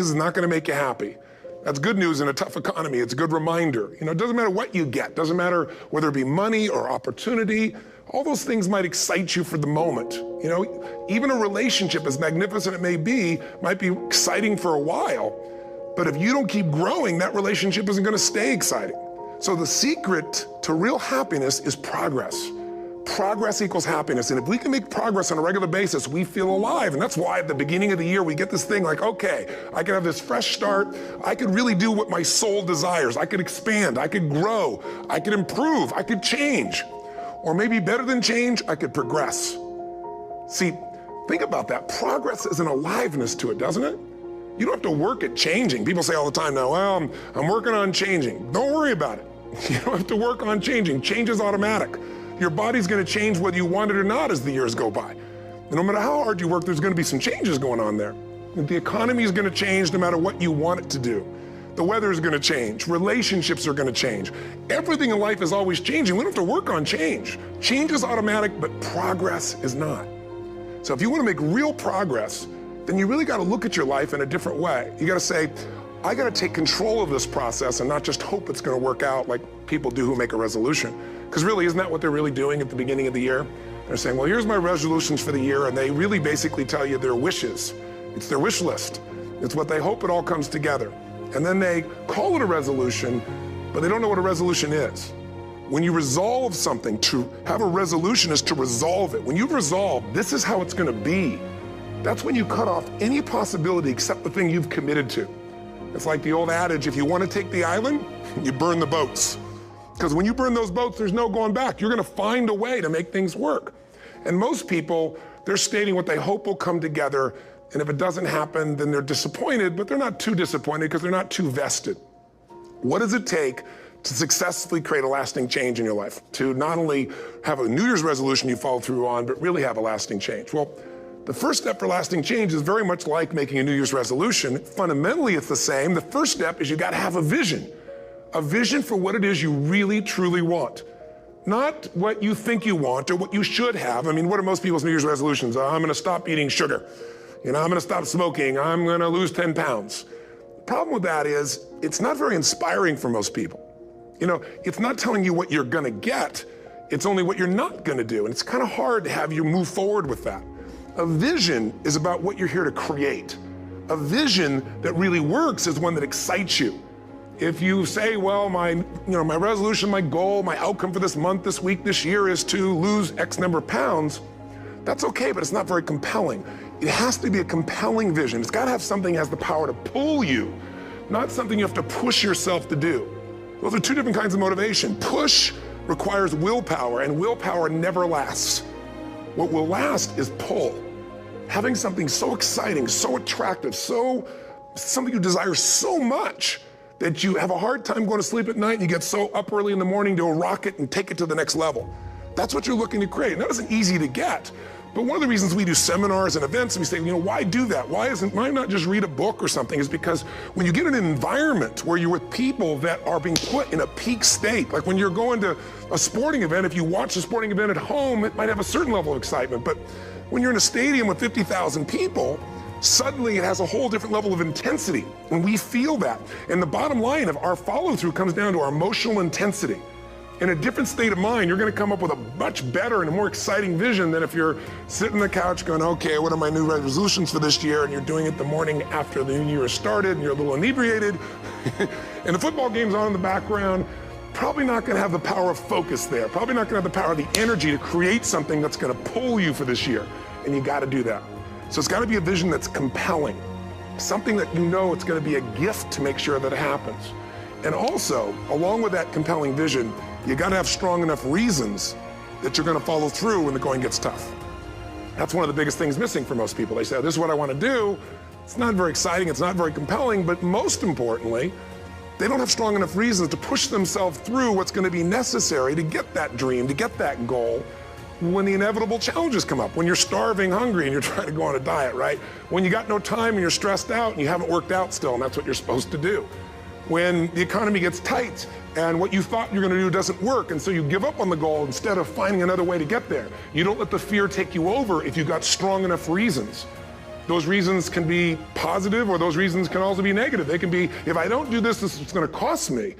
news is not gonna make you happy. That's good news in a tough economy. It's a good reminder. It doesn't matter what you get. Doesn't matter whether it be money or opportunity. All those things might excite you for the moment. Even a relationship, as magnificent it may be, might be exciting for a while. But if you don't keep growing, that relationship isn't gonna stay exciting. So the secret to real happiness is progress. Progress equals happiness, and if we can make progress on a regular basis, we feel alive, and that's why at the beginning of the year we get this thing like, okay, I can have this fresh start, I could really do what my soul desires, I could expand, I could grow, I could improve, I could change, or maybe better than change, I could progress. See, think about that. Progress is an aliveness to it, doesn't it? You don't have to work at changing. People say all the time now, well, I'm working on changing. Don't worry about it. You don't have to work on changing. Change is automatic. Your body's gonna change whether you want it or not as the years go by. And no matter how hard you work, there's gonna be some changes going on there. The economy is gonna change no matter what you want it to do. The weather is gonna change. Relationships are gonna change. Everything in life is always changing. We don't have to work on change. Change is automatic, but progress is not. So if you wanna make real progress, then you really gotta look at your life in a different way. You gotta say, I gotta take control of this process and not just hope it's gonna work out like people do who make a resolution. Because really, isn't that what they're really doing at the beginning of the year? They're saying, well, here's my resolutions for the year, and they really basically tell you their wishes. It's their wish list. It's what they hope it all comes together. And then they call it a resolution, but they don't know what a resolution is. When you resolve something, to have a resolution is to resolve it. When you've resolved, this is how it's gonna be, that's when you cut off any possibility except the thing you've committed to. It's like the old adage, if you want to take the island, you burn the boats. Because when you burn those boats, there's no going back. You're gonna find a way to make things work. And most people, they're stating what they hope will come together, and if it doesn't happen, then they're disappointed, but they're not too disappointed because they're not too vested. What does it take to successfully create a lasting change in your life? To not only have a New Year's resolution you follow through on, but really have a lasting change? Well, the first step for lasting change is very much like making a New Year's resolution. Fundamentally, it's the same. The first step is you gotta have a vision for what it is you really, truly want. Not what you think you want or what you should have. I mean, what are most people's New Year's resolutions? I'm gonna stop eating sugar. I'm gonna stop smoking. I'm gonna lose 10 pounds. The problem with that is it's not very inspiring for most people. It's not telling you what you're gonna get. It's only what you're not gonna do. And it's kind of hard to have you move forward with that. A vision is about what you're here to create. A vision that really works is one that excites you. If you say, well, my resolution, my goal, my outcome for this month, this week, this year is to lose X number of pounds, that's okay, but it's not very compelling. It has to be a compelling vision. It's gotta have something that has the power to pull you, not something you have to push yourself to do. Those are two different kinds of motivation. Push requires willpower, and willpower never lasts. What will last is pull. Having something so exciting, so attractive, something you desire so much that you have a hard time going to sleep at night and you get so up early in the morning to rock it and take it to the next level. That's what you're looking to create. And that isn't easy to get. But one of the reasons we do seminars and events and we say, why do that? Why not just read a book or something? Is because when you get in an environment where you're with people that are being put in a peak state, like when you're going to a sporting event, if you watch a sporting event at home, it might have a certain level of excitement. But when you're in a stadium with 50,000 people, suddenly it has a whole different level of intensity, and we feel that. And the bottom line of our follow-through comes down to our emotional intensity. In a different state of mind, you're gonna come up with a much better and a more exciting vision than if you're sitting on the couch going, okay, what are my new resolutions for this year? And you're doing it the morning after the new year has started, and you're a little inebriated, and the football game's on in the background. Probably not gonna have the power of focus there. Probably not gonna have the power of the energy to create something that's gonna pull you for this year. And you gotta do that. So it's gotta be a vision that's compelling. Something that it's gonna be a gift to make sure that it happens. And also, along with that compelling vision, you gotta have strong enough reasons that you're gonna follow through when the going gets tough. That's one of the biggest things missing for most people. They say, this is what I wanna do. It's not very exciting, it's not very compelling, but most importantly, they don't have strong enough reasons to push themselves through what's gonna be necessary to get that dream, to get that goal, when the inevitable challenges come up, when you're starving, hungry, and you're trying to go on a diet, right? When you got no time and you're stressed out and you haven't worked out still, and that's what you're supposed to do. When the economy gets tight and what you thought you're gonna do doesn't work, and so you give up on the goal instead of finding another way to get there. You don't let the fear take you over if you've got strong enough reasons. Those reasons can be positive, or those reasons can also be negative. They can be, if I don't do this, this is what's gonna cost me.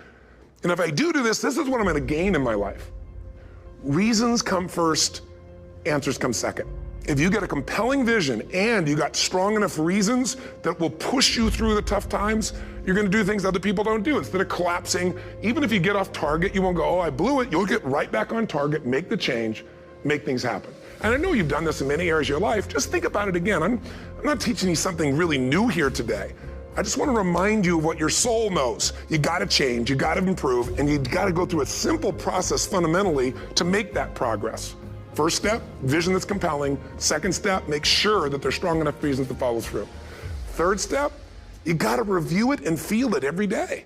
And if I do this, this is what I'm gonna gain in my life. Reasons come first, answers come second. If you get a compelling vision and you got strong enough reasons that will push you through the tough times, you're gonna do things other people don't do. Instead of collapsing, even if you get off target, you won't go, oh, I blew it. You'll get right back on target, make the change, make things happen. And I know you've done this in many areas of your life. Just think about it again. I'm not teaching you something really new here today. I just want to remind you of what your soul knows. You got to change, you got to improve, and you got to go through a simple process fundamentally to make that progress. First step, vision that's compelling. Second step, make sure that there's strong enough reasons to follow through. Third step, you got to review it and feel it every day.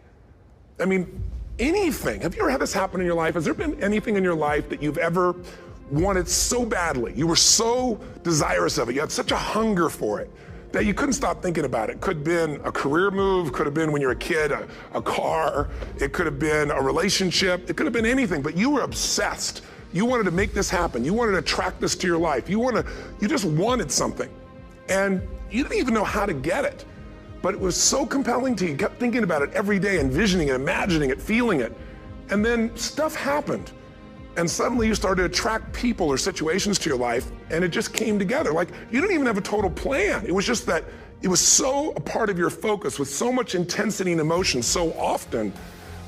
I mean, anything. Have you ever had this happen in your life? Has there been anything in your life that you've ever wanted so badly? You were so desirous of it. You had such a hunger for it that you couldn't stop thinking about it. Could have been a career move, could have been when you were a kid, a car, it could have been a relationship, it could have been anything, but you were obsessed. You wanted to make this happen. You wanted to attract this to your life. You just wanted something. And you didn't even know how to get it. But it was so compelling to you. You kept thinking about it every day, envisioning it, imagining it, feeling it. And then stuff happened. And suddenly you started to attract people or situations to your life, and it just came together. Like, you didn't even have a total plan. It was just that it was so a part of your focus with so much intensity and emotion so often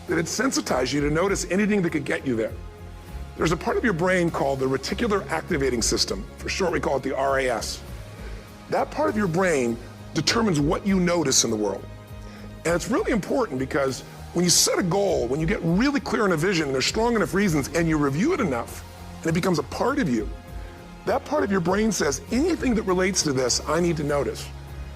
that it sensitized you to notice anything that could get you there. There's a part of your brain called the reticular activating system. For short, we call it the RAS. That part of your brain determines what you notice in the world. And it's really important because when you set a goal, when you get really clear on a vision, and there's strong enough reasons, and you review it enough, and it becomes a part of you, that part of your brain says, anything that relates to this, I need to notice.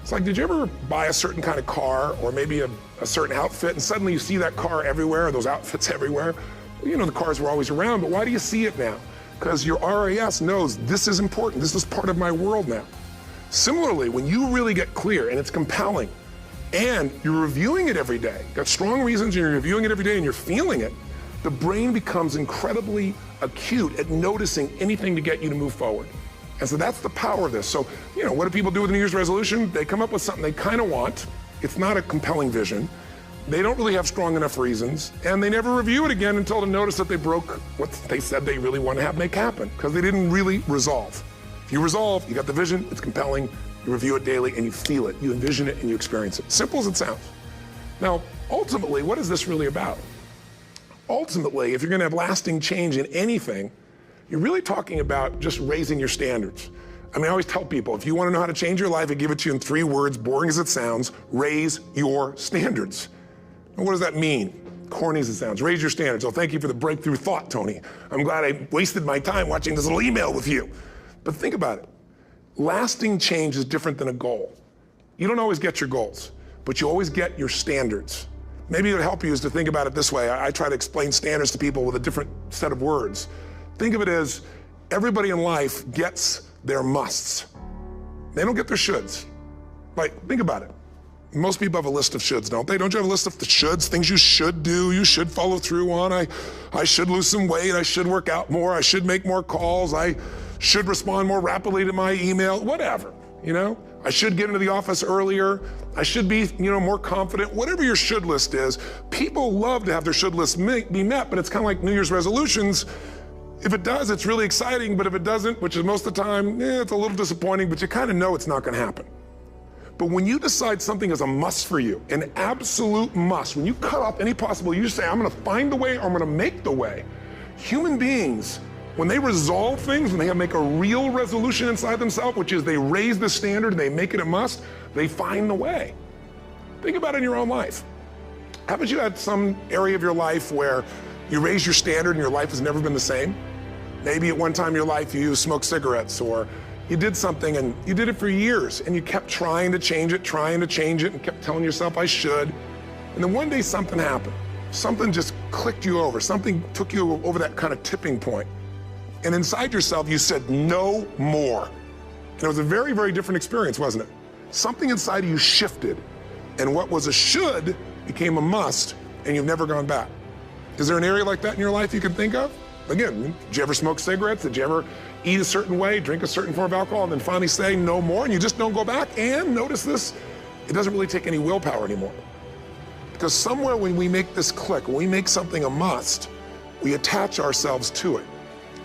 It's like, did you ever buy a certain kind of car, or maybe a certain outfit, and suddenly you see that car everywhere, or those outfits everywhere? Well, you know, the cars were always around, but why do you see it now? Because your RAS knows this is important, this is part of my world now. Similarly, when you really get clear, and it's compelling, and you're reviewing it every day, got strong reasons, and you're reviewing it every day, and you're feeling it, the brain becomes incredibly acute at noticing anything to get you to move forward. And so that's the power of this. So, you know, what do people do with a New Year's resolution? They come up with something they kind of want. It's not a compelling vision. They don't really have strong enough reasons, and they never review it again until they notice that they broke what they said they really want to have make happen, because they didn't really resolve. If you resolve, you got the vision, it's compelling, you review it daily, and you feel it, you envision it, and you experience it. Simple as it sounds. Now, ultimately, what is this really about? Ultimately, if you're gonna have lasting change in anything, you're really talking about just raising your standards. I mean, I always tell people, if you wanna know how to change your life, I give it to you in 3 words, boring as it sounds: raise your standards. Now, what does that mean? Corny as it sounds. Raise your standards. Oh, thank you for the breakthrough thought, Tony. I'm glad I wasted my time watching this little email with you. But think about it. Lasting change is different than a goal. You don't always get your goals, but you always get your standards. Maybe it would help you is to think about it this way. I try to explain standards to people with a different set of words. Think of it as everybody in life gets their musts. They don't get their shoulds. Like, think about it. Most people have a list of shoulds, don't they? Don't you have a list of the shoulds, things you should do, you should follow through on? I should lose some weight, I should work out more, I should make more calls, I should respond more rapidly to my email, whatever, you know? I should get into the office earlier, I should be, more confident, whatever your should list is. People love to have their should list be met, but it's kind of like New Year's resolutions. If it does, it's really exciting, but if it doesn't, which is most of the time, it's a little disappointing, but you kind of know it's not gonna happen. But when you decide something is a must for you, an absolute must, when you cut off any possible, you say, I'm gonna find the way, or I'm gonna make the way. Human beings, when they resolve things, when they make a real resolution inside themselves, which is they raise the standard and they make it a must, they find the way. Think about it in your own life. Haven't you had some area of your life where you raise your standard and your life has never been the same? Maybe at one time in your life you smoked cigarettes, or you did something and you did it for years and you kept trying to change it, and kept telling yourself, I should. And then one day something happened. Something just clicked you over. Something took you over that kind of tipping point. And inside yourself, you said, no more. And it was a very, very different experience, wasn't it? Something inside of you shifted, and what was a should became a must, and you've never gone back. Is there an area like that in your life you can think of? Again, did you ever smoke cigarettes? Did you ever eat a certain way, drink a certain form of alcohol, and then finally say no more, and you just don't go back? And notice this, it doesn't really take any willpower anymore. Because somewhere when we make this click, when we make something a must, we attach ourselves to it.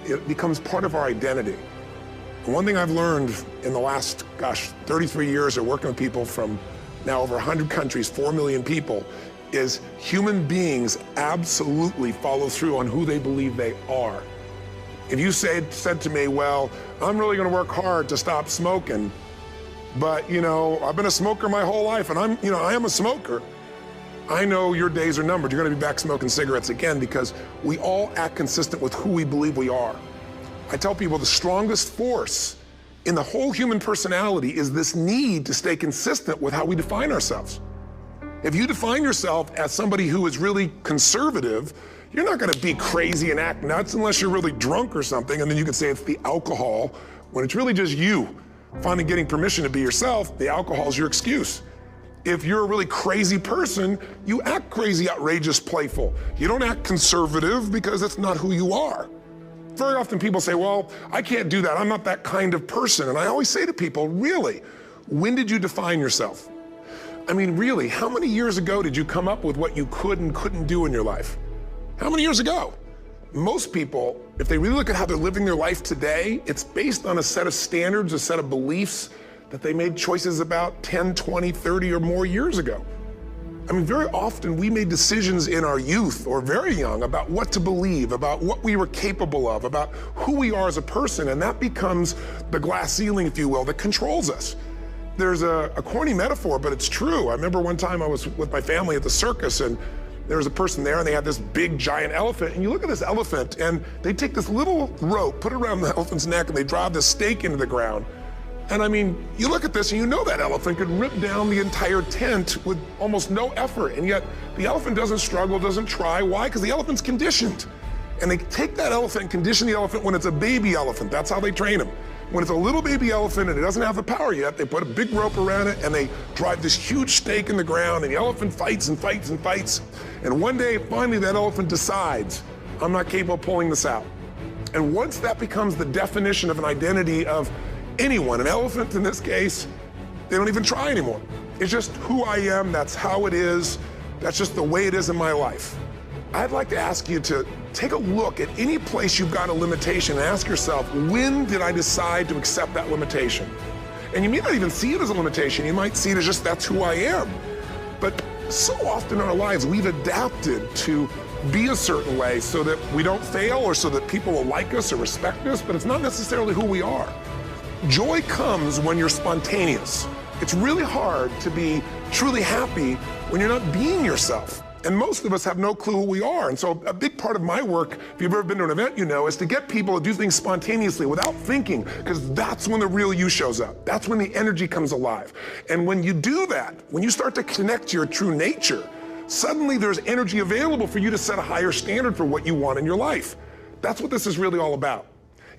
It becomes part of our identity. And one thing I've learned in the last, 33 years of working with people from now over 100 countries, 4 million people, is human beings absolutely follow through on who they believe they are. If you said to me, well, I'm really gonna work hard to stop smoking, but I've been a smoker my whole life and I am a smoker, I know your days are numbered. You're gonna be back smoking cigarettes again, because we all act consistent with who we believe we are. I tell people the strongest force in the whole human personality is this need to stay consistent with how we define ourselves. If you define yourself as somebody who is really conservative, you're not gonna be crazy and act nuts unless you're really drunk or something, and then you can say it's the alcohol, when it's really just you finally getting permission to be yourself. The alcohol is your excuse. If you're a really crazy person, you act crazy, outrageous, playful. You don't act conservative because that's not who you are. Very often people say, well, I can't do that. I'm not that kind of person. And I always say to people, really, when did you define yourself? I mean, really, how many years ago did you come up with what you could and couldn't do in your life? How many years ago? Most people, if they really look at how they're living their life today, it's based on a set of standards, a set of beliefs that they made choices about 10, 20, 30 or more years ago. I mean, very often we made decisions in our youth or very young about what to believe, about what we were capable of, about who we are as a person, and that becomes the glass ceiling, if you will, that controls us. There's a corny metaphor, but it's true. I remember one time I was with my family at the circus, and there was a person there and they had this big giant elephant, and you look at this elephant and they take this little rope, put it around the elephant's neck, and they drive this stake into the ground. And I mean, you look at this and you know that elephant could rip down the entire tent with almost no effort, and yet the elephant doesn't struggle, doesn't try. Why? Because the elephant's conditioned. And they take that elephant and condition the elephant when it's a baby elephant. That's how they train them. When it's a little baby elephant and it doesn't have the power yet, they put a big rope around it and they drive this huge stake in the ground, and the elephant fights and fights and fights. And one day, finally, that elephant decides, I'm not capable of pulling this out. And once that becomes the definition of an identity of anyone, an elephant in this case, they don't even try anymore. It's just who I am, that's how it is, that's just the way it is in my life. I'd like to ask you to take a look at any place you've got a limitation and ask yourself, when did I decide to accept that limitation? And you may not even see it as a limitation, you might see it as just that's who I am. But so often in our lives, we've adapted to be a certain way so that we don't fail or so that people will like us or respect us, but it's not necessarily who we are. Joy comes when you're spontaneous. It's really hard to be truly happy when you're not being yourself. And most of us have no clue who we are. And so a big part of my work, if you've ever been to an event, you know, is to get people to do things spontaneously without thinking, because that's when the real you shows up. That's when the energy comes alive. And when you do that, when you start to connect to your true nature, suddenly there's energy available for you to set a higher standard for what you want in your life. That's what this is really all about.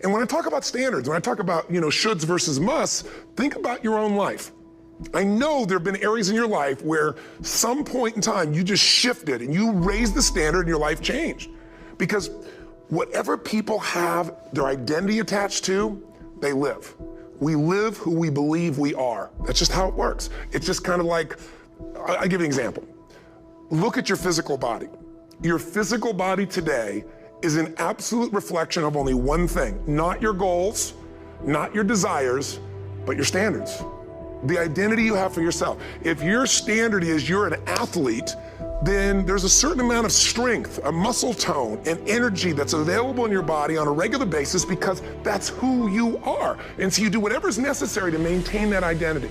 And when I talk about standards, when I talk about, shoulds versus musts, think about your own life. I know there have been areas in your life where some point in time you just shifted and you raised the standard and your life changed. Because whatever people have their identity attached to, they live. We live who we believe we are. That's just how it works. It's just kind of like, I'll give you an example. Look at your physical body. Your physical body today is an absolute reflection of only one thing, not your goals, not your desires, but your standards. The identity you have for yourself. If your standard is you're an athlete, then there's a certain amount of strength, a muscle tone, and energy that's available in your body on a regular basis because that's who you are. And so you do whatever's necessary to maintain that identity.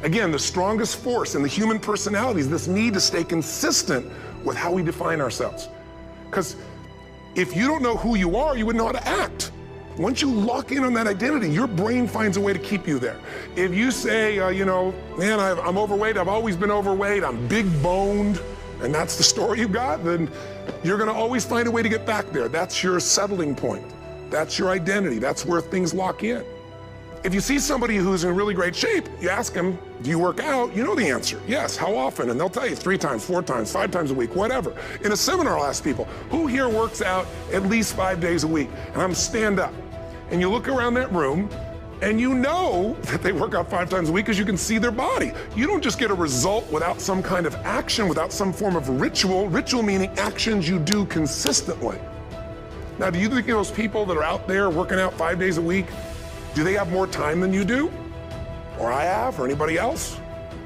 Again, the strongest force in the human personality is this need to stay consistent with how we define ourselves. Because if you don't know who you are, you wouldn't know how to act. Once you lock in on that identity, your brain finds a way to keep you there. If you say, man, I'm overweight, I've always been overweight, I'm big boned, and that's the story you got, then you're gonna always find a way to get back there. That's your settling point. That's your identity. That's where things lock in. If you see somebody who's in really great shape, you ask them, do you work out? You know the answer. Yes, how often? And they'll tell you 3 times, 4 times, 5 times a week, whatever. In a seminar, I'll ask people, who here works out at least 5 days a week? And I'm stand up. And you look around that room, and you know that they work out 5 times a week because you can see their body. You don't just get a result without some kind of action, without some form of ritual. Ritual meaning actions you do consistently. Now, do you think those people that are out there working out 5 days a week, do they have more time than you do? Or I have, or anybody else?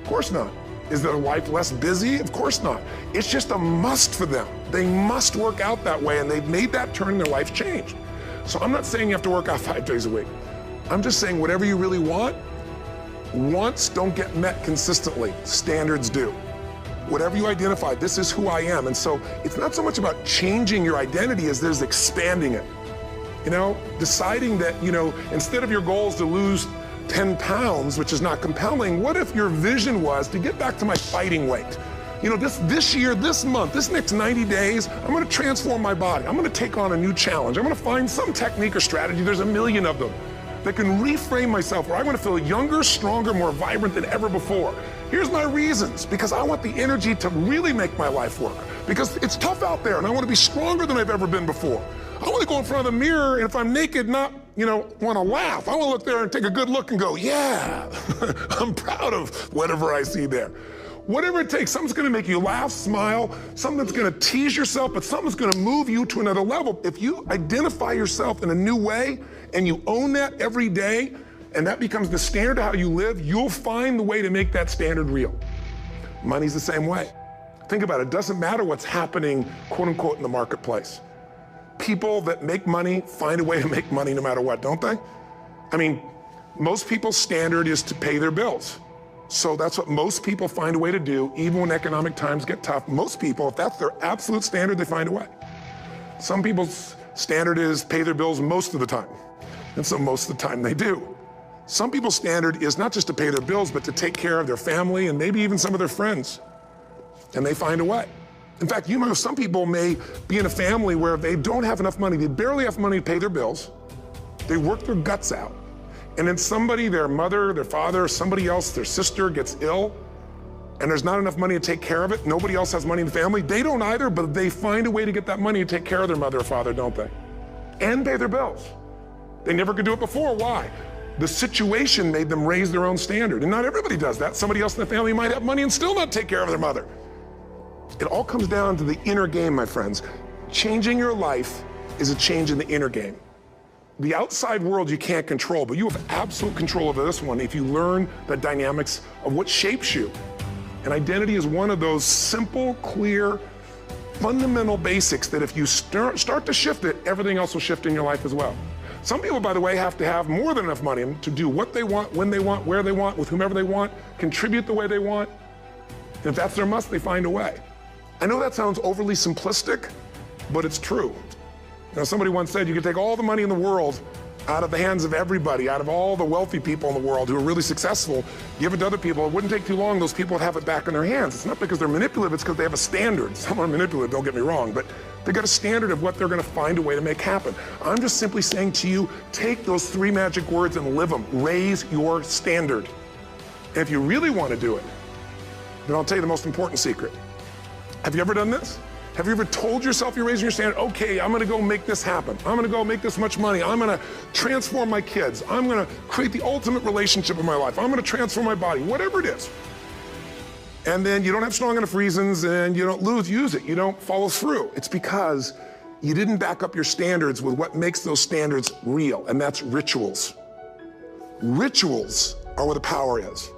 Of course not. Is their life less busy? Of course not. It's just a must for them. They must work out that way, and they've made that turn and their life's changed. So I'm not saying you have to work out 5 days a week. I'm just saying whatever you really want, wants don't get met consistently. Standards do. Whatever you identify, this is who I am. And so it's not so much about changing your identity as there's expanding it. You know, deciding that, instead of your goals to lose 10 pounds, which is not compelling, what if your vision was to get back to my fighting weight? This year, this month, this next 90 days, I'm gonna transform my body. I'm gonna take on a new challenge. I'm gonna find some technique or strategy, there's a million of them, that can reframe myself where I wanna feel younger, stronger, more vibrant than ever before. Here's my reasons, because I want the energy to really make my life work. Because it's tough out there and I wanna be stronger than I've ever been before. I wanna go in front of the mirror and if I'm naked, not, wanna laugh. I wanna look there and take a good look and go, yeah, I'm proud of whatever I see there. Whatever it takes, something's gonna make you laugh, smile, something that's gonna tease yourself, but something's gonna move you to another level. If you identify yourself in a new way and you own that every day, and that becomes the standard of how you live, you'll find the way to make that standard real. Money's the same way. Think about it, doesn't matter what's happening, quote unquote, in the marketplace. People that make money find a way to make money no matter what, don't they? I mean, most people's standard is to pay their bills. So that's what most people find a way to do, even when economic times get tough. Most people, if that's their absolute standard, they find a way. Some people's standard is pay their bills most of the time. And so most of the time they do. Some people's standard is not just to pay their bills, but to take care of their family and maybe even some of their friends. And they find a way. In fact, some people may be in a family where they don't have enough money, they barely have money to pay their bills, they work their guts out, and then somebody, their mother, their father, somebody else, their sister gets ill, and there's not enough money to take care of it, nobody else has money in the family, they don't either, but they find a way to get that money to take care of their mother or father, don't they? And pay their bills. They never could do it before, why? The situation made them raise their own standard, and not everybody does that. Somebody else in the family might have money and still not take care of their mother. It all comes down to the inner game, my friends. Changing your life is a change in the inner game. The outside world you can't control, but you have absolute control over this one if you learn the dynamics of what shapes you. And identity is one of those simple, clear, fundamental basics that if you start to shift it, everything else will shift in your life as well. Some people, by the way, have to have more than enough money to do what they want, when they want, where they want, with whomever they want, contribute the way they want. And if that's their must, they find a way. I know that sounds overly simplistic, but it's true. Somebody once said you could take all the money in the world out of the hands of everybody, out of all the wealthy people in the world who are really successful, give it to other people, it wouldn't take too long, those people would have it back in their hands. It's not because they're manipulative, it's because they have a standard. Some are manipulative, don't get me wrong, but they got a standard of what they're gonna find a way to make happen. I'm just simply saying to you, take those 3 magic words and live them. Raise your standard. And if you really wanna do it, then I'll tell you the most important secret. Have you ever done this? Have you ever told yourself you're raising your standard? Okay, I'm gonna go make this happen. I'm gonna go make this much money. I'm gonna transform my kids. I'm gonna create the ultimate relationship in my life. I'm gonna transform my body, whatever it is. And then you don't have strong enough reasons and you don't use it. You don't follow through. It's because you didn't back up your standards with what makes those standards real, and that's rituals. Rituals are where the power is.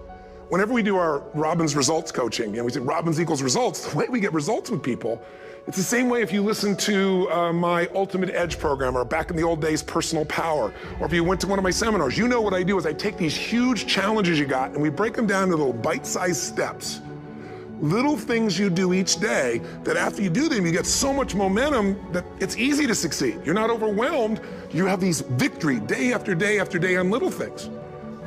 Whenever we do our Robbins results coaching, we say Robbins equals results, the way we get results with people, it's the same way if you listen to my Ultimate Edge program, or back in the old days, Personal Power, or if you went to one of my seminars, you know what I do is I take these huge challenges you got and we break them down into little bite-sized steps. Little things you do each day that after you do them, you get so much momentum that it's easy to succeed. You're not overwhelmed, you have these victory day after day after day on little things.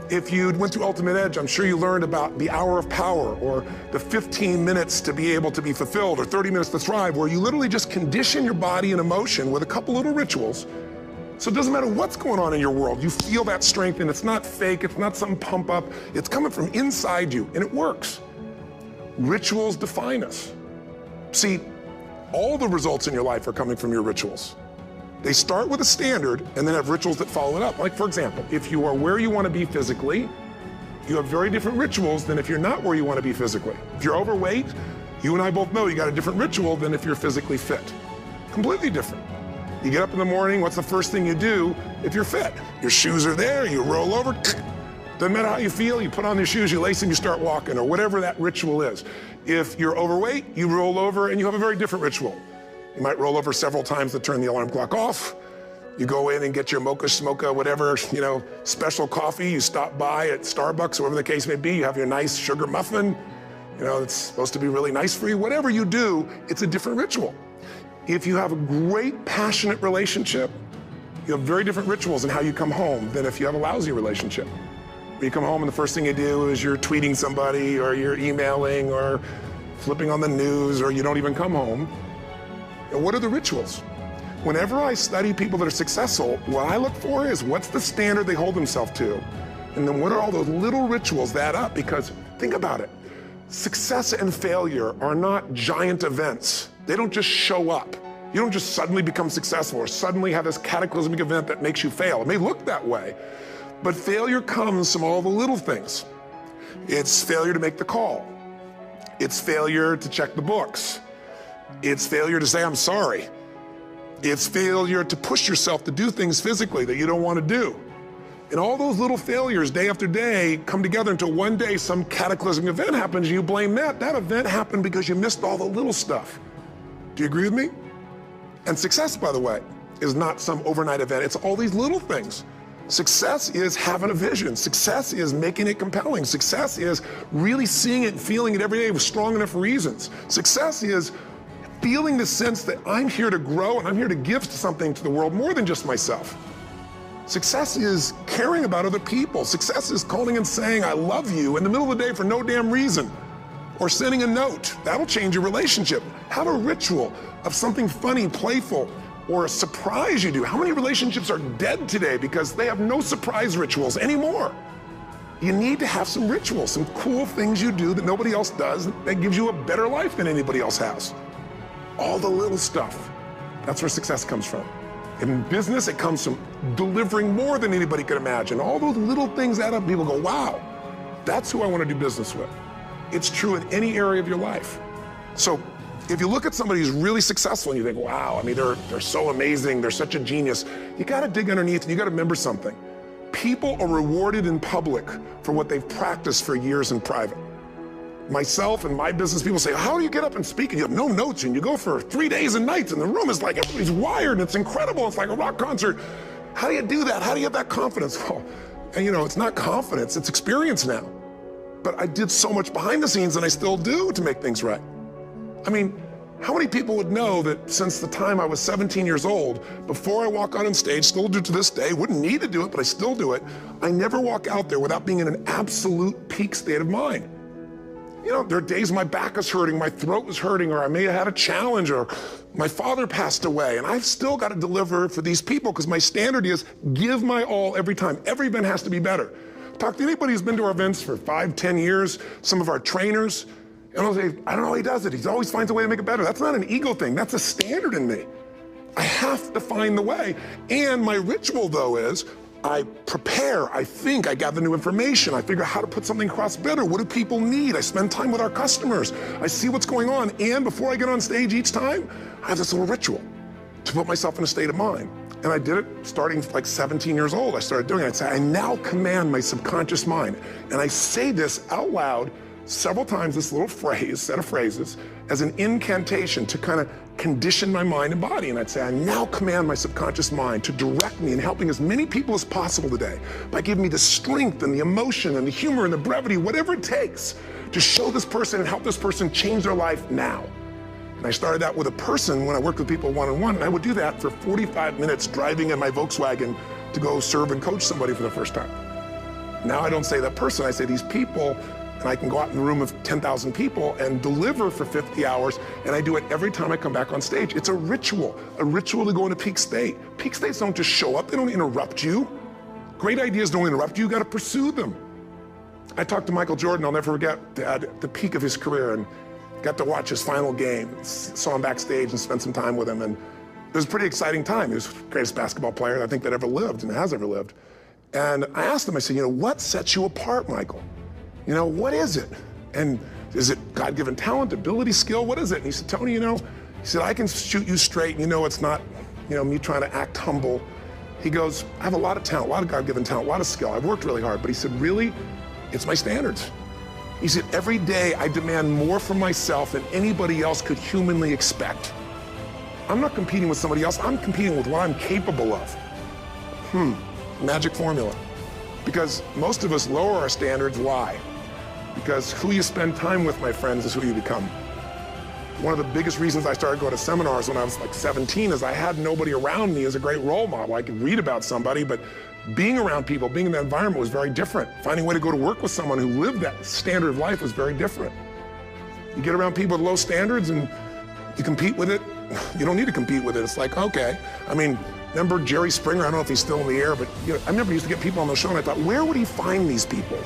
If you went through Ultimate Edge, I'm sure you learned about the hour of power, or the 15 minutes to be able to be fulfilled, or 30 minutes to thrive, where you literally just condition your body and emotion with a couple little rituals So it doesn't matter what's going on in your world, you feel that strength, and it's not fake, it's not some pump up, it's coming from inside you, and it works. Rituals define us. See, all the results in your life are coming from your rituals. They start with a standard and then have rituals that follow it up. Like, for example, if you are where you want to be physically, you have very different rituals than if you're not where you want to be physically. If you're overweight, you and I both know you got a different ritual than if you're physically fit. Completely different. You get up in the morning, what's the first thing you do if you're fit? Your shoes are there, you roll over, doesn't matter how you feel, you put on your shoes, you lace them, you start walking, or whatever that ritual is. If you're overweight, you roll over and you have a very different ritual. You might roll over several times to turn the alarm clock off. You go in and get your mocha, smocha, whatever, special coffee. You stop by at Starbucks, or whatever the case may be. You have your nice sugar muffin. It's supposed to be really nice for you. Whatever you do, it's a different ritual. If you have a great, passionate relationship, you have very different rituals in how you come home than if you have a lousy relationship. When you come home and the first thing you do is you're tweeting somebody, or you're emailing, or flipping on the news, or you don't even come home. What are the rituals? Whenever I study people that are successful, what I look for is what's the standard they hold themselves to? And then what are all those little rituals that add up? Because think about it. Success and failure are not giant events. They don't just show up. You don't just suddenly become successful or suddenly have this cataclysmic event that makes you fail. It may look that way, but failure comes from all the little things. It's failure to make the call. It's failure to check the books. It's failure to say, I'm sorry. It's failure to push yourself to do things physically that you don't want to do. And all those little failures day after day come together until one day some cataclysmic event happens and you blame that. That event happened because you missed all the little stuff. Do you agree with me? And success, by the way, is not some overnight event. It's all these little things. Success is having a vision. Success is making it compelling. Success is really seeing it and feeling it every day with strong enough reasons. Success is feeling the sense that I'm here to grow and I'm here to give something to the world more than just myself. Success is caring about other people. Success is calling and saying, I love you in the middle of the day for no damn reason. Or sending a note. That'll change your relationship. Have a ritual of something funny, playful, or a surprise you do. How many relationships are dead today because they have no surprise rituals anymore? You need to have some rituals, some cool things you do that nobody else does that gives you a better life than anybody else has. All the little stuff. That's where success comes from. In business, it comes from delivering more than anybody could imagine. All those little things add up. People go, wow, that's who I want to do business with. It's true in any area of your life. So if you look at somebody who's really successful and you think, wow, they're so amazing, they're such a genius, you got to dig underneath and you got to remember something. People are rewarded in public for what they've practiced for years in private. Myself and my business people say, how do you get up and speak and you have no notes and you go for 3 days and nights and the room is like everybody's wired and it's incredible, it's like a rock concert. How do you do that? How do you have that confidence? Well, and it's not confidence, it's experience now. But I did so much behind the scenes and I still do to make things right. How many people would know that since the time I was 17 years old, before I walk out on stage, still do to this day, wouldn't need to do it, but I still do it, I never walk out there without being in an absolute peak state of mind. There are days my back is hurting, my throat was hurting, or I may have had a challenge, or my father passed away, and I've still got to deliver for these people because my standard is give my all every time. Every event has to be better. Talk to anybody who's been to our events for 5, 10 years, some of our trainers, and I'll say, I don't know how he does it. He always finds a way to make it better. That's not an ego thing. That's a standard in me. I have to find the way. And my ritual, though, is I prepare, I think, I gather new information, I figure out how to put something across better. What do people need? I spend time with our customers. I see what's going on. And before I get on stage each time, I have this little ritual to put myself in a state of mind. And I did it starting like 17 years old. I started doing it. I'd say, I now command my subconscious mind. And I say this out loud several times, this little phrase, set of phrases, as an incantation to kind of condition my mind and body. And I'd say, I now command my subconscious mind to direct me in helping as many people as possible today by giving me the strength and the emotion and the humor and the brevity, whatever it takes to show this person and help this person change their life now. And I started that with a person when I worked with people one-on-one, and I would do that for 45 minutes driving in my Volkswagen to go serve and coach somebody for the first time. Now I don't say that person, I say these people and I can go out in a room of 10,000 people and deliver for 50 hours, and I do it every time I come back on stage. It's a ritual to go into peak state. Peak states don't just show up, they don't interrupt you. Great ideas don't interrupt you, you gotta pursue them. I talked to Michael Jordan, I'll never forget, at the peak of his career, and got to watch his final game. Saw him backstage and spent some time with him, and it was a pretty exciting time. He was the greatest basketball player I think that ever lived and has ever lived. And I asked him, I said, what sets you apart, Michael? What is it? And is it God-given talent, ability, skill? What is it? And he said, Tony, he said, I can shoot you straight, and it's not, me trying to act humble. He goes, I have a lot of talent, a lot of God-given talent, a lot of skill. I've worked really hard. But he said, really, it's my standards. He said, every day I demand more from myself than anybody else could humanly expect. I'm not competing with somebody else, I'm competing with what I'm capable of. Magic formula. Because most of us lower our standards, why? Because who you spend time with, my friends, is who you become. One of the biggest reasons I started going to seminars when I was like 17 is I had nobody around me as a great role model. I could read about somebody, but being around people, being in that environment was very different. Finding a way to go to work with someone who lived that standard of life was very different. You get around people with low standards and you compete with it. You don't need to compete with it. It's like, okay. Remember Jerry Springer? I don't know if he's still in the air, but I remember he used to get people on the show and I thought, where would he find these people?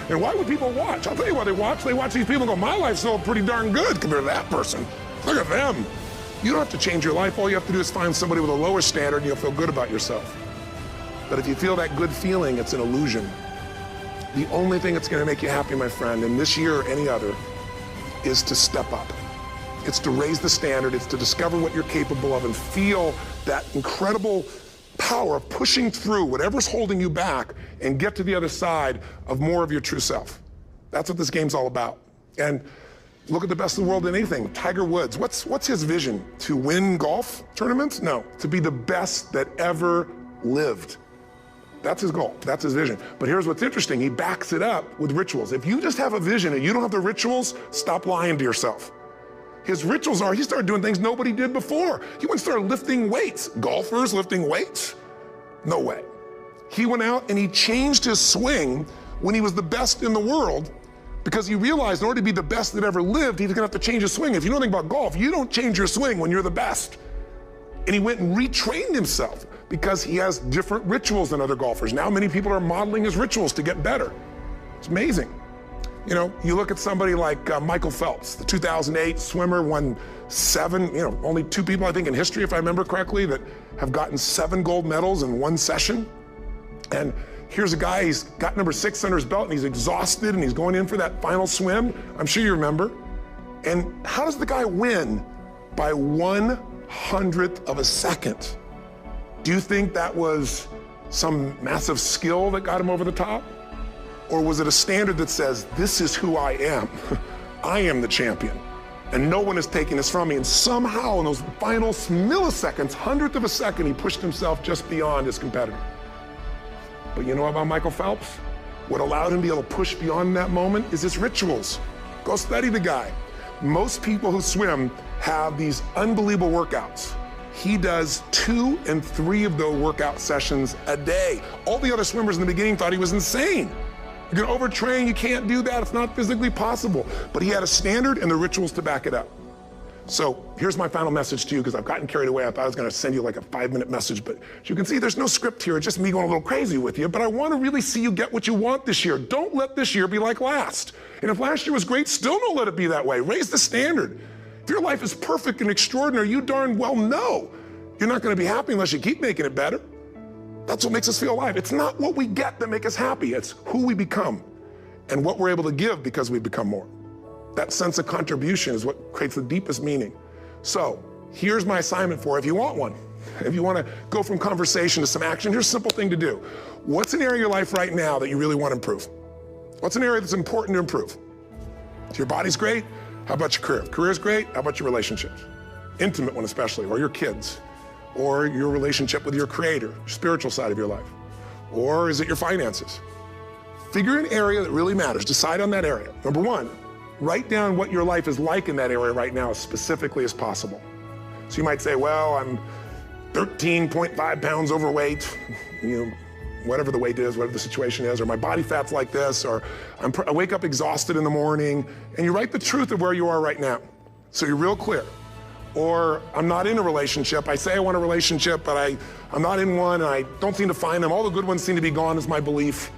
And why would people watch? I'll tell you why they watch. They watch these people and go, my life's still pretty darn good compared to that person. Look at them. You don't have to change your life. All you have to do is find somebody with a lower standard and you'll feel good about yourself. But if you feel that good feeling, it's an illusion. The only thing that's gonna make you happy, my friend, and this year or any other, is to step up. It's to raise the standard, it's to discover what you're capable of and feel that incredible power of pushing through whatever's holding you back and get to the other side of more of your true self. That's what this game's all about. And look at the best in the world in anything. Tiger Woods, what's his vision? To win golf tournaments? No, to be the best that ever lived. That's his goal, that's his vision. But here's what's interesting, he backs it up with rituals. If you just have a vision and you don't have the rituals, stop lying to yourself. His rituals are, he started doing things nobody did before. He went and started lifting weights. Golfers lifting weights? No way. He went out and he changed his swing when he was the best in the world because he realized in order to be the best that ever lived, he's gonna have to change his swing. If you know anything about golf, you don't change your swing when you're the best. And he went and retrained himself because he has different rituals than other golfers. Now many people are modeling his rituals to get better. It's amazing. You look at somebody like Michael Phelps, the 2008 swimmer, won 7, only 2 people I think in history, if I remember correctly, that have gotten 7 gold medals in one session. And here's a guy, he's got number 6 under his belt and he's exhausted and he's going in for that final swim. I'm sure you remember. And how does the guy win? By 1/100th of a second. Do you think that was some massive skill that got him over the top? Or was it a standard that says, this is who I am? I am the champion, and no one is taking this from me. And somehow in those final milliseconds, 100th of a second, he pushed himself just beyond his competitor. But you know about Michael Phelps? What allowed him to be able to push beyond that moment is his rituals. Go study the guy. Most people who swim have these unbelievable workouts. He does 2 and 3 of those workout sessions a day. All the other swimmers in the beginning thought he was insane. You're gonna overtrain, you can't do that, it's not physically possible. But he had a standard and the rituals to back it up. So here's my final message to you, because I've gotten carried away. I thought I was gonna send you like a 5-minute message, but as you can see, there's no script here, it's just me going a little crazy with you, but I wanna really see you get what you want this year. Don't let this year be like last. And if last year was great, still don't let it be that way. Raise the standard. If your life is perfect and extraordinary, you darn well know you're not gonna be happy unless you keep making it better. That's what makes us feel alive. It's not what we get that makes us happy, it's who we become and what we're able to give because we become more. That sense of contribution is what creates the deepest meaning. So here's my assignment for you, if you want one. If you want to go from conversation to some action, here's a simple thing to do. What's an area of your life right now that you really want to improve? What's an area that's important to improve? If your body's great, how about your career? If career's great, how about your relationships? Intimate one especially, or your kids, or your relationship with your creator, spiritual side of your life. Or is it your finances? Figure an area that really matters, decide on that area. Number 1, write down what your life is like in that area right now as specifically as possible. So you might say, well, I'm 13.5 pounds overweight, whatever the weight is, whatever the situation is, or my body fat's like this, or I wake up exhausted in the morning, and you write the truth of where you are right now. So you're real clear. Or I'm not in a relationship. I say I want a relationship, but I'm not in one, and I don't seem to find them. All the good ones seem to be gone is my belief.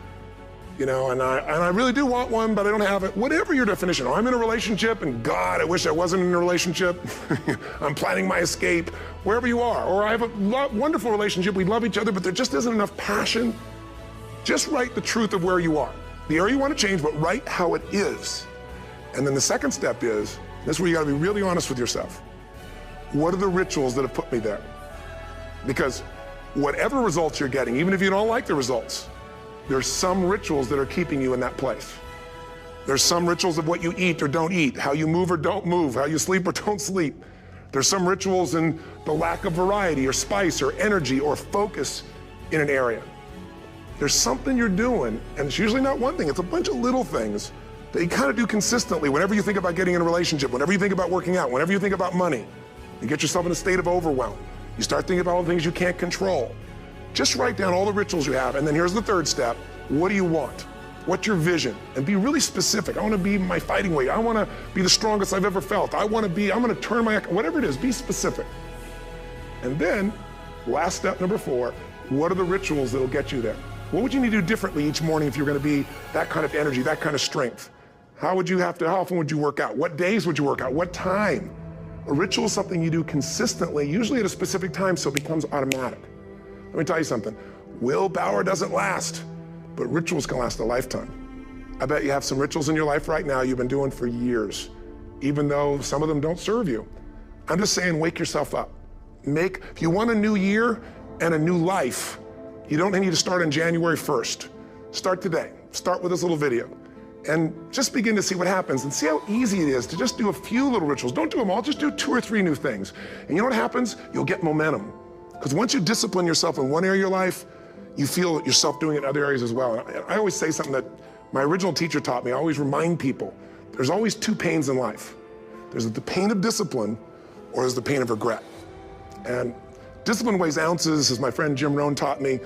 You know, and I really do want one, but I don't have it. Whatever your definition. Or I'm in a relationship, and God, I wish I wasn't in a relationship. I'm planning my escape, wherever you are. Or I have a wonderful relationship, we love each other, but there just isn't enough passion. Just write the truth of where you are. The area you want to change, but write how it is. And then the second step is, this is where you gotta be really honest with yourself. What are the rituals that have put me there? Because whatever results you're getting, even if you don't like the results, there's some rituals that are keeping you in that place. There's some rituals of what you eat or don't eat, how you move or don't move, how you sleep or don't sleep. There's some rituals in the lack of variety or spice or energy or focus in an area. There's something you're doing, and it's usually not one thing, it's a bunch of little things that you kind of do consistently whenever you think about getting in a relationship, whenever you think about working out, whenever you think about money. You get yourself in a state of overwhelm. You start thinking about all the things you can't control. Just write down all the rituals you have, and then here's the third step. What do you want? What's your vision? And be really specific. I want to be my fighting weight. I want to be the strongest I've ever felt. I'm going to turn my, whatever it is, be specific. And then, last step number 4, what are the rituals that'll get you there? What would you need to do differently each morning if you're going to be that kind of energy, that kind of strength? How often would you work out? What days would you work out? What time? A ritual is something you do consistently, usually at a specific time, so it becomes automatic. Let me tell you something, willpower doesn't last, but rituals can last a lifetime. I bet you have some rituals in your life right now you've been doing for years, even though some of them don't serve you. I'm just saying, wake yourself up. If you want a new year and a new life, you don't need to start on January 1st. Start today. Start with this little video. And just begin to see what happens and see how easy it is to just do a few little rituals. Don't do them all, just do 2 or 3 new things. And you know what happens? You'll get momentum. Because once you discipline yourself in one area of your life, you feel yourself doing it in other areas as well. And I always say something that my original teacher taught me. I always remind people, there's always 2 pains in life. There's the pain of discipline, or there's the pain of regret. And discipline weighs ounces, as my friend Jim Rohn taught me.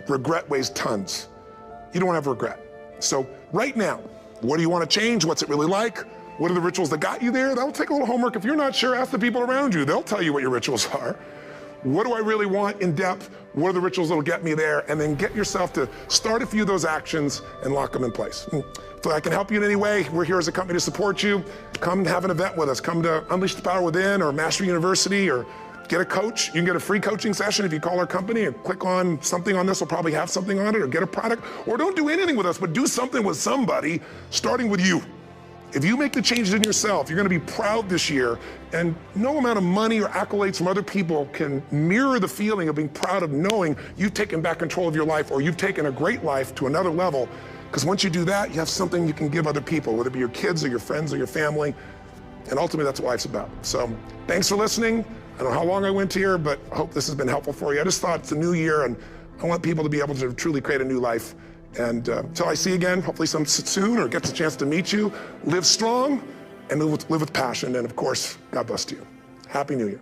Regret weighs tons. You don't want to have regret. So right now, what do you want to change? What's it really like? What are the rituals that got you there? That'll take a little homework. If you're not sure, ask the people around you. They'll tell you what your rituals are. What do I really want in depth? What are the rituals that'll get me there? And then get yourself to start a few of those actions and lock them in place. If I can help you in any way, we're here as a company to support you. Come have an event with us. Come to Unleash the Power Within or Mastery University, or get a coach. You can get a free coaching session if you call our company and click on something on this. We'll probably have something on it, or get a product. Or don't do anything with us, but do something with somebody, starting with you. If you make the changes in yourself, you're going to be proud this year, and no amount of money or accolades from other people can mirror the feeling of being proud of knowing you've taken back control of your life, or you've taken a great life to another level. Because once you do that, you have something you can give other people, whether it be your kids or your friends or your family. And ultimately, that's what life's about. So thanks for listening. I don't know how long I went here, but I hope this has been helpful for you. I just thought it's a new year, and I want people to be able to truly create a new life. And until I see you again, hopefully soon, or gets a chance to meet you, live strong and live with passion. And of course, God bless you. Happy New Year.